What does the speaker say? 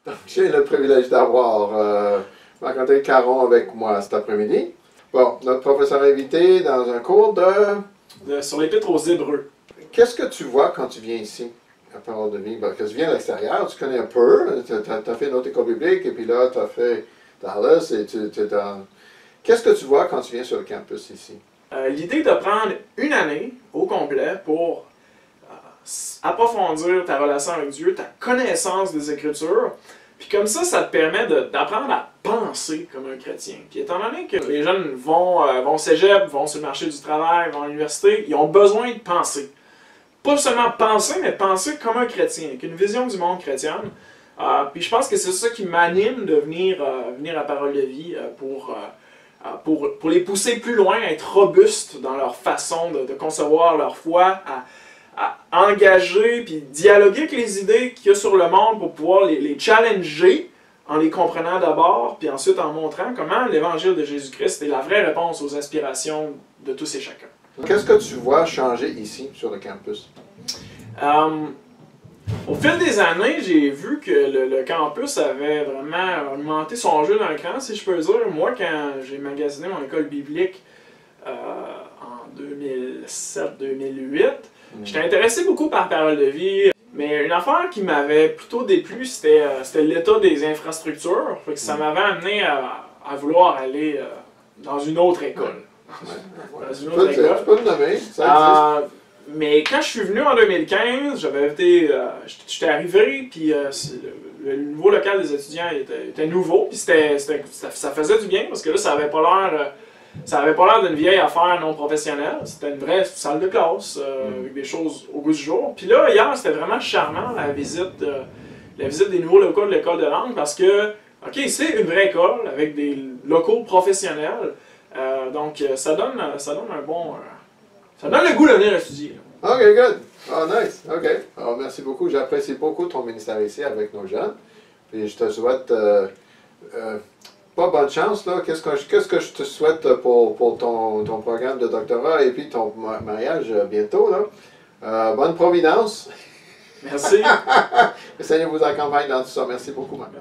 Donc, j'ai le privilège d'avoir Marc-André Caron avec moi cet après-midi. Bon, notre professeur invité dans un cours sur l'Épître aux Hébreux. Qu'est-ce que tu vois quand tu viens ici, à Parole de vie? Parce que tu viens de l'extérieur, tu connais un peu, tu as fait une autre école biblique, et puis là, tu as fait Dallas, et tu es dans... Qu'est-ce que tu vois quand tu viens sur le campus ici? L'idée de prendre une année au complet pour approfondir ta relation avec Dieu, ta connaissance des Écritures, puis comme ça te permet d'apprendre à penser comme un chrétien. Puis étant donné que les jeunes vont au cégep, vont sur le marché du travail, vont à l'université, ils ont besoin de penser. Pas seulement penser, mais penser comme un chrétien, avec une vision du monde chrétienne. Puis je pense que c'est ça qui m'anime de venir à Parole de vie pour les pousser plus loin, à être robustes dans leur façon de concevoir leur foi, à engager puis dialoguer avec les idées qu'il y a sur le monde pour pouvoir les challenger en les comprenant d'abord, puis ensuite en montrant comment l'Évangile de Jésus-Christ est la vraie réponse aux aspirations de tous et chacun. Qu'est-ce que tu vois changer ici, sur le campus? Au fil des années, j'ai vu que le campus avait vraiment augmenté son jeu dans le cran, si je peux dire. Moi, quand j'ai magasiné mon école biblique en 2007-2008, j'étais intéressé beaucoup par Parole de vie. Mais une affaire qui m'avait plutôt déplu, c'était l'état des infrastructures. Fait que ça m'avait amené à vouloir aller dans une autre école. Dans une autre école. Je peux le nommer, ça existe. Mais quand je suis venu en 2015, j'étais arrivé, puis le niveau local des étudiants était nouveau, puis ça faisait du bien, parce que là, ça avait pas l'air d'une vieille affaire non professionnelle. C'était une vraie salle de classe, avec des choses au goût du jour. Puis là, hier, c'était vraiment charmant, la visite des nouveaux locaux de l'école de langue, parce que, OK, c'est une vraie école, avec des locaux professionnels, donc ça donne un bon... ça donne le goût de venir étudier. OK, good. Oh, nice. OK. Alors, merci beaucoup. J'apprécie beaucoup ton ministère ici avec nos jeunes. Puis je te souhaite pas bonne chance, là. Qu'est-ce que je te souhaite pour ton programme de doctorat et puis ton mariage bientôt, là? Bonne providence. Merci. Le Seigneur vous accompagne dans tout ça. Merci beaucoup, Marc.